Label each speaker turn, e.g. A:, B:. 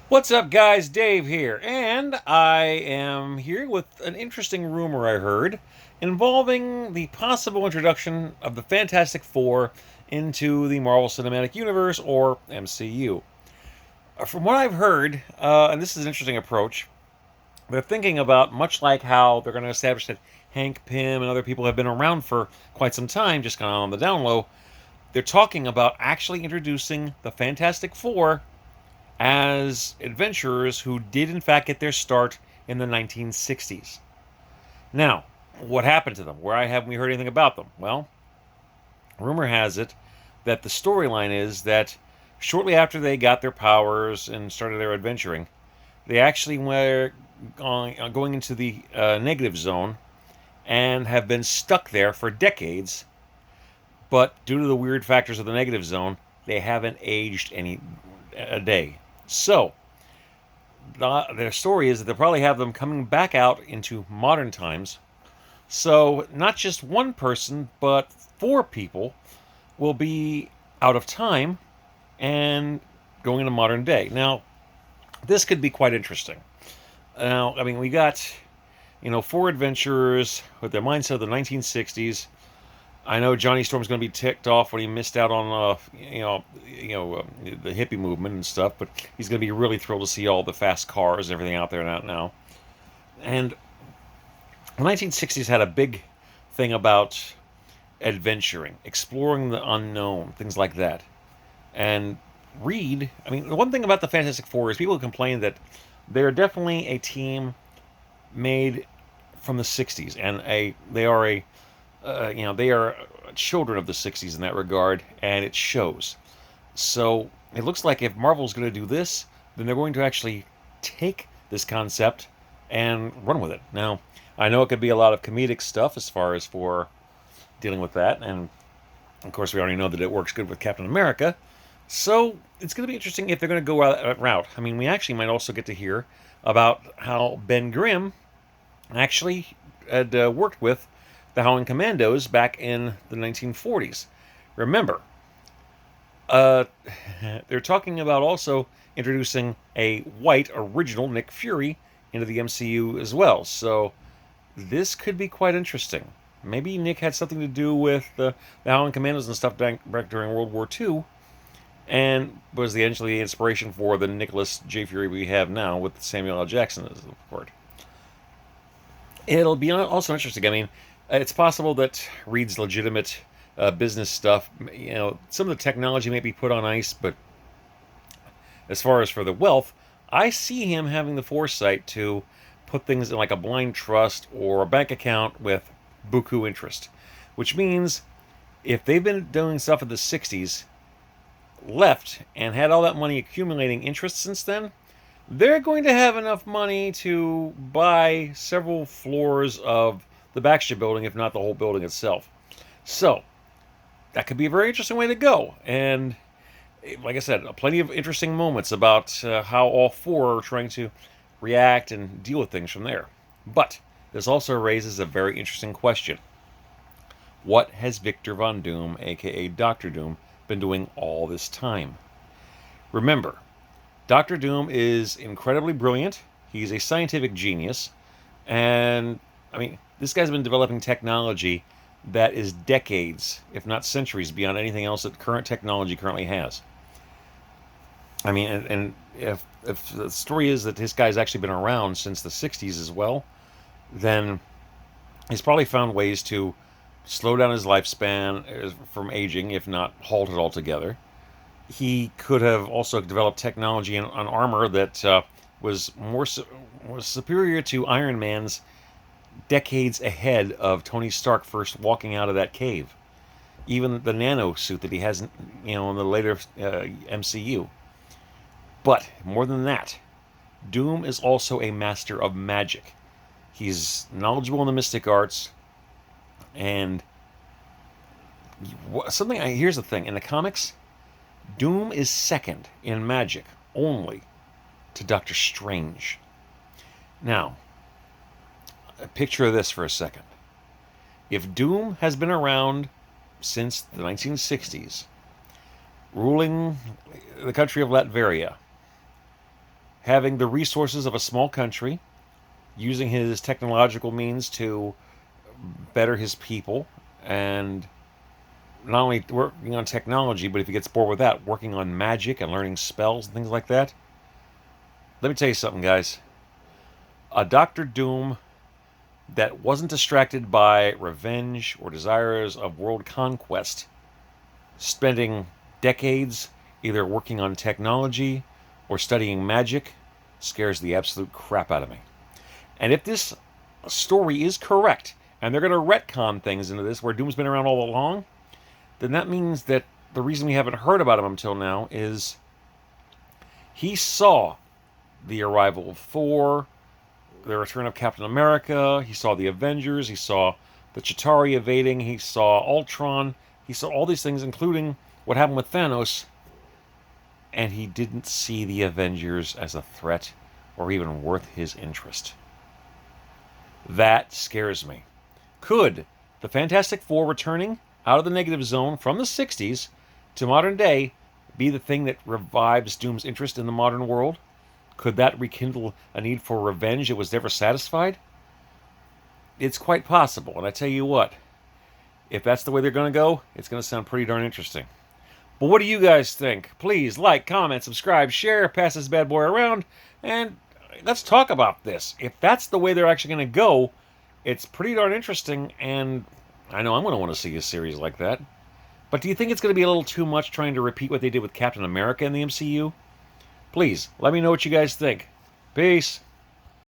A: What's up, guys? Dave here, and I am here with an interesting rumor I heard involving the possible introduction of the Fantastic Four into the Marvel Cinematic Universe, or MCU. From what I've heard, and this is an interesting approach, they're thinking about much like how they're going to establish that Hank Pym and other people have been around for quite some time, just kind of on the down low. They're talking about actually introducing the Fantastic Four as adventurers who did in fact get their start in the 1960s. Now, what happened to them? Why haven't we heard anything about them? Well, rumor has it that the storyline is that shortly after they got their powers and started their adventuring, they actually were going into the negative zone and have been stuck there for decades. But due to the weird factors of the negative zone, they haven't aged any a day. So their story is that they'll probably have them coming back out into modern times. So not just one person, but four people will be out of time and going into modern day. Now, this could be quite interesting. Now, I mean, we got, four adventurers with their mindset of the 1960s. I know Johnny Storm's going to be ticked off when he missed out on, the hippie movement and stuff, but he's going to be really thrilled to see all the fast cars and everything out there now. And the 1960s had a big thing about adventuring, exploring the unknown, things like that. And the one thing about the Fantastic Four is people complain that they're definitely a team made from the 60s, and they are children of the 60s in that regard, and it shows. So it looks like if Marvel's going to do this, then they're going to actually take this concept and run with it. Now, I know it could be a lot of comedic stuff as far as for dealing with that, and of course, we already know that it works good with Captain America. So it's going to be interesting if they're going to go that route. I mean, we actually might also get to hear about how Ben Grimm actually had worked with the Howling Commandos back in the 1940s. Remember, they're talking about also introducing a white original Nick Fury into the MCU as well. So this could be quite interesting. Maybe Nick had something to do with the Howling Commandos and stuff back during World War II, and was eventually the inspiration for the Nicholas J. Fury we have now with Samuel L. Jackson as the part. It'll be also interesting. I mean, it's possible that Reed's legitimate business stuff, some of the technology may be put on ice, but as far as for the wealth, I see him having the foresight to put things in like a blind trust or a bank account with buku interest, which means if they've been doing stuff in the 60s, left, and had all that money accumulating interest since then, they're going to have enough money to buy several floors of the Baxter building, if not the whole building itself. So, that could be a very interesting way to go. And, like I said, plenty of interesting moments about how all four are trying to react and deal with things from there. But, this also raises a very interesting question. What has Victor Von Doom, aka Doctor Doom, been doing all this time? Remember, Doctor Doom is incredibly brilliant. He's a scientific genius. And, I mean, this guy's been developing technology that is decades, if not centuries, beyond anything else that current technology currently has. I mean, and if the story is that this guy's actually been around since the 60s as well, then he's probably found ways to slow down his lifespan from aging, if not halt it altogether. He could have also developed technology on armor that was was superior to Iron Man's decades ahead of Tony Stark first walking out of that cave. Even the nano suit that he has, in the later MCU. But more than that, Doom is also a master of magic. He's knowledgeable in the mystic arts, and here's the thing: in the comics, Doom is second in magic only to Doctor Strange. Now, picture this for a second. If Doom has been around since the 1960s, ruling the country of Latveria, having the resources of a small country, using his technological means to better his people, and not only working on technology, but if he gets bored with that, working on magic and learning spells and things like that. Let me tell you something, guys. A Doctor Doom that wasn't distracted by revenge or desires of world conquest, spending decades either working on technology or studying magic, scares the absolute crap out of me. And if this story is correct, and they're going to retcon things into this where Doom's been around all along, then that means that the reason we haven't heard about him until now is he saw the arrival of Thor, the return of Captain America, he saw the Avengers, he saw the Chitauri evading, he saw Ultron, he saw all these things, including what happened with Thanos, and he didn't see the Avengers as a threat or even worth his interest. That scares me. Could the Fantastic Four returning out of the negative zone from the 60s to modern day be the thing that revives Doom's interest in the modern world? Could that rekindle a need for revenge that was never satisfied? It's quite possible, and I tell you what, if that's the way they're going to go, it's going to sound pretty darn interesting. But what do you guys think? Please like, comment, subscribe, share, pass this bad boy around, and let's talk about this. If that's the way they're actually going to go, it's pretty darn interesting, and I know I'm going to want to see a series like that. But do you think it's going to be a little too much trying to repeat what they did with Captain America in the MCU? Please, let me know what you guys think. Peace.